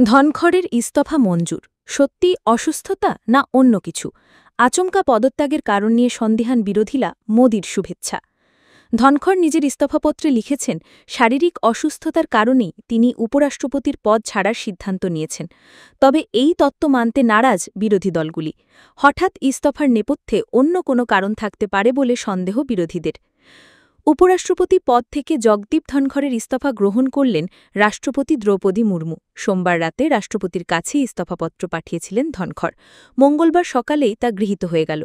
ধনখড়ের ইস্তফা মঞ্জুর, সত্যিই অসুস্থতা না অন্য কিছু? আচমকা পদত্যাগের কারণ নিয়ে সন্দিহান বিরোধীরা, মোদির শুভেচ্ছা। ধনখড় নিজের ইস্তফাপত্রে লিখেছেন, শারীরিক অসুস্থতার কারণেই তিনি উপরাষ্ট্রপতির পদ ছাড়ার সিদ্ধান্ত নিয়েছেন। তবে এই তত্ত্ব মানতে নারাজ বিরোধী দলগুলি। হঠাৎ ইস্তফার নেপথ্যে অন্য কোনো কারণ থাকতে পারে বলে সন্দেহ বিরোধীদের। উপরাষ্ট্রপতি পদ থেকে জগদীপ ধনখড়ের ইস্তফা গ্রহণ করলেন রাষ্ট্রপতি দ্রৌপদী মুর্মু। সোমবার রাতে রাষ্ট্রপতির কাছে ইস্তফাপত্র পাঠিয়েছিলেন ধনখড়। মঙ্গলবার সকালেই তা গৃহীত হয়ে গেল।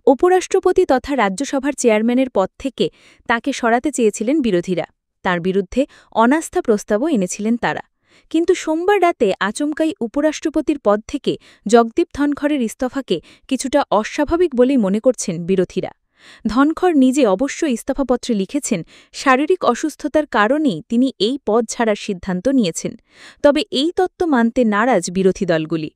উপরাষ্ট্রপতি তথা রাজ্যসভার চেয়ারম্যানের পদ থেকে তাকে সরাতে চেয়েছিলেন বিরোধীরা। তার বিরুদ্ধে অনাস্থা প্রস্তাবও এনেছিলেন তারা। কিন্তু সোমবার রাতে আচমকাই উপরাষ্ট্রপতির পদ থেকে জগদীপ ধনখড়ের ইস্তফাকে কিছুটা অস্বাভাবিক বলেই মনে করছেন বিরোধীরা। ধনখড় নিজে অবশ্য ইস্তফাপত্রে লিখেছেন, শারীরিক অসুস্থতার কারণেই তিনি এই পদ ছাড়ার সিদ্ধান্ত নিয়েছেন। তবে এই তত্ত্ব মানতে নারাজ বিরোধী দলগুলি।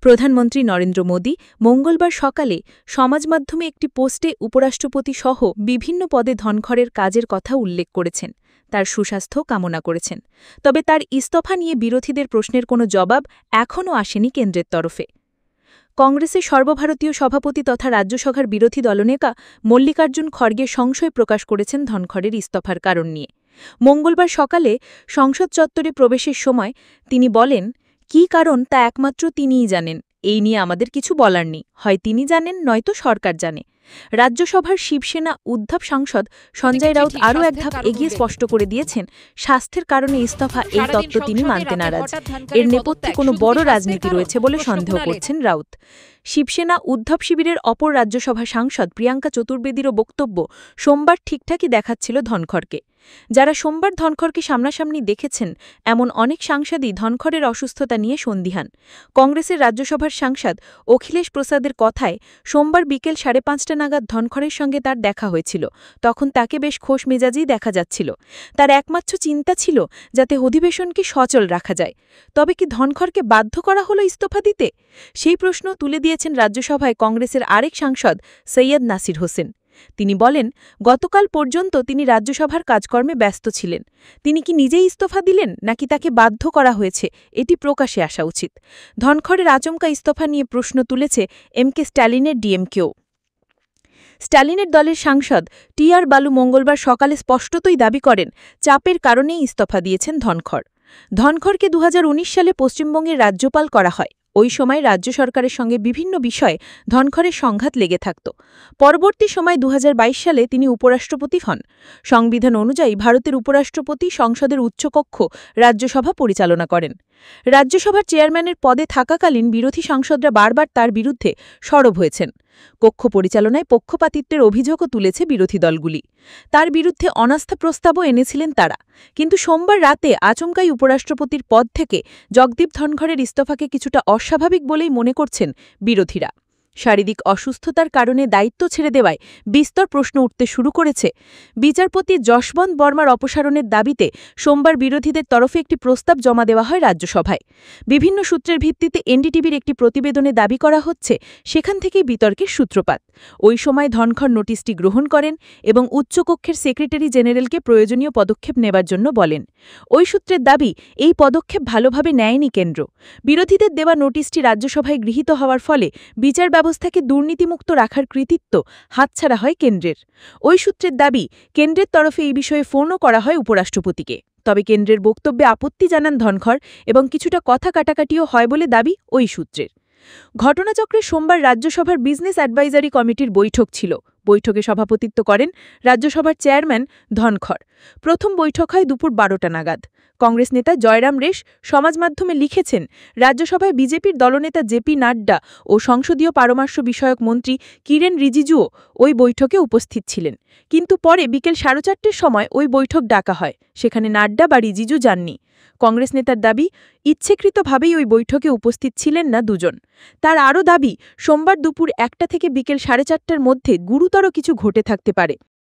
প্রধানমন্ত্রী নরেন্দ্র মোদী মঙ্গলবার সকালে সমাজমাধ্যমে একটি পোস্টে উপরাষ্ট্রপতি সহ বিভিন্ন পদে ধনখড়ের কাজের কথা উল্লেখ করেছেন। তার সুস্বাস্থ্য কামনা করেছেন। তবে তার ইস্তফা নিয়ে বিরোধীদের প্রশ্নের কোনো জবাব এখনও আসেনি কেন্দ্রের তরফে। কংগ্রেসের সর্বভারতীয় সভাপতি তথা রাজ্যসভার বিরোধী দলনেতা মল্লিকার্জুন খড়গে সংশয় প্রকাশ করেছেন ধনখড়ের ইস্তফার কারণ নিয়ে। মঙ্গলবার সকালে সংসদ চত্বরে প্রবেশের সময় তিনি বলেন, কী কারণ তা একমাত্র তিনিই জানেন। এই নিয়ে আমাদের কিছু বলার নেই, হয় তিনি জানেন নয়তো সরকার জানে। রাজ্যসভার শিবসেনা উদ্ধব সাংসদ সঞ্জয় রাউত আরও এক ধাপ এগিয়ে স্পষ্ট করে দিয়েছেন, স্বাস্থ্যের কারণে ইস্তফা এই তত্ত্ব তিনি মানতে নারাজ। এর নেপথ্যে কোনো বড় রাজনীতি রয়েছে বলে সন্দেহ করছেন রাউত। শিবসেনা উদ্ধব শিবিরের অপর রাজ্যসভা সাংসদ প্রিয়াঙ্কা চতুর্বেদীরও বক্তব্য, সোমবার ঠিকঠাকই দেখাচ্ছিল ধনখড়কে। যারা সোমবার ধনখড়কে সামনাসামনি দেখেছেন, এমন অনেক সাংসদই ধনখড়ের অসুস্থতা নিয়ে সন্দিহান। কংগ্রেসের রাজ্যসভার সাংসদ অখিলেশ প্রসাদের কথায় সোমবার বিকেল 5:30 নাগাদ ধনখড়ের সঙ্গে তার দেখা হয়েছিল। তখন তাকে বেশ খোশ মেজাজেই দেখা যাচ্ছিল। তার একমাত্র চিন্তা ছিল যাতে অধিবেশনকে সচল রাখা যায়। তবে কি ধনখড়কে বাধ্য করা হলো ইস্তফা দিতে? সেই প্রশ্ন তুলে দিয়েছেন রাজ্যসভায় কংগ্রেসের আরেক সাংসদ সৈয়দ নাসির হোসেন। তিনি বলেন, গতকাল পর্যন্ত তিনি রাজ্যসভার কাজকর্মে ব্যস্ত ছিলেন। তিনি কি নিজেই ইস্তফা দিলেন নাকি তাকে বাধ্য করা হয়েছে, এটি প্রকাশে আসা উচিত। ধনখড়ের আচমকা ইস্তফা নিয়ে প্রশ্ন তুলেছে এমকে স্ট্যালিনের ডিএমকেও। স্ট্যালিনের দলের সাংসদ টি.আর. বালু মঙ্গলবার সকালে স্পষ্টতই দাবি করেন, চাপের কারণেই ইস্তফা দিয়েছেন ধনখড়। ধনখড়কে 2019 সালে পশ্চিমবঙ্গের রাজ্যপাল করা হয়। ওই সময় রাজ্য সরকারের সঙ্গে বিভিন্ন বিষয়ে ধনখড়ের সংঘাত লেগে থাকত। পরবর্তী সময় 2022 সালে তিনি উপরাষ্ট্রপতি হন। সংবিধান অনুযায়ী ভারতের উপরাষ্ট্রপতি সংসদের উচ্চকক্ষ রাজ্যসভা পরিচালনা করেন। রাজ্যসভার চেয়ারম্যানের পদে থাকাকালীন বিরোধী সাংসদরা বারবার তার বিরুদ্ধে সরব হয়েছেন। কক্ষ পরিচালনায় পক্ষপাতিত্বের অভিযোগও তুলেছে বিরোধী দলগুলি। তার বিরুদ্ধে অনাস্থা প্রস্তাবও এনেছিলেন তারা। কিন্তু সোমবার রাতে আচমকাই উপরাষ্ট্রপতির পদ থেকে জগদীপ ধনখড়ের ইস্তফাকে কিছুটা অস্বাভাবিক বলেই মনে করছেন বিরোধীরা। শারীরিক অসুস্থতার কারণে দায়িত্ব ছেড়ে দেওয়ায় বিস্তর প্রশ্ন উঠতে শুরু করেছে। বিচারপতি যশবন্ত বর্মার অপসারণের দাবিতে সোমবার বিরোধীদের তরফে একটি প্রস্তাব জমা দেওয়া হয় রাজ্যসভায়। বিভিন্ন সূত্রের ভিত্তিতে এনডিটিভির একটি প্রতিবেদনে দাবি করা হচ্ছে, সেখান থেকেই বিতর্কের সূত্রপাত। ওই সময় ধনখড় নোটিশটি গ্রহণ করেন এবং উচ্চকক্ষের সেক্রেটারি জেনারেলকে প্রয়োজনীয় পদক্ষেপ নেবার জন্য বলেন। ওই সূত্রের দাবি, এই পদক্ষেপ ভালোভাবে নেয়নি কেন্দ্র। বিরোধীদের দেওয়া নোটিশটি রাজ্যসভায় গৃহীত হওয়ার ফলে বিচার ব্যবস্থাকে দুর্নীতিমুক্ত রাখার কৃতিত্ব হাতছাড়া হয় কেন্দ্রের। ওই সূত্রের দাবি, কেন্দ্রের তরফে এই বিষয়ে ফোনও করা হয় উপরাষ্ট্রপতিকে। তবে কেন্দ্রের বক্তব্যে আপত্তি জানান ধনখড় এবং কিছুটা কথা কাটাকাটিও হয় বলে দাবি ওই সূত্রের। ঘটনাচক্রে সোমবার রাজ্যসভার বিজনেস অ্যাডভাইজারি কমিটির বৈঠক ছিল। বৈঠকে সভাপতিত্ব করেন রাজ্যসভার চেয়ারম্যান ধনখড়। প্রথম বৈঠক হয় দুপুর 12টা নাগাদ। কংগ্রেস নেতা জয়রাম রেশ সমাজমাধ্যমে লিখেছেন, রাজ্যসভায় বিজেপির দলনেতা জেপি নাড্ডা ও সংসদীয় পরামর্শ বিষয়ক মন্ত্রী কিরেন রিজিজুও ওই বৈঠকে উপস্থিত ছিলেন। কিন্তু পরে বিকেল 4:30টার সময় ওই বৈঠক ডাকা হয়। সেখানে নাড্ডা বা রিজিজু যাননি। কংগ্রেস নেতার দাবি, ইচ্ছেকৃতভাবেই ওই বৈঠকে উপস্থিত ছিলেন না দুজন। তার আরও দাবি, সোমবার দুপুর 1টা থেকে বিকেল 4:30টার মধ্যে গুরুতর কিছু ঘটে থাকতে পারে।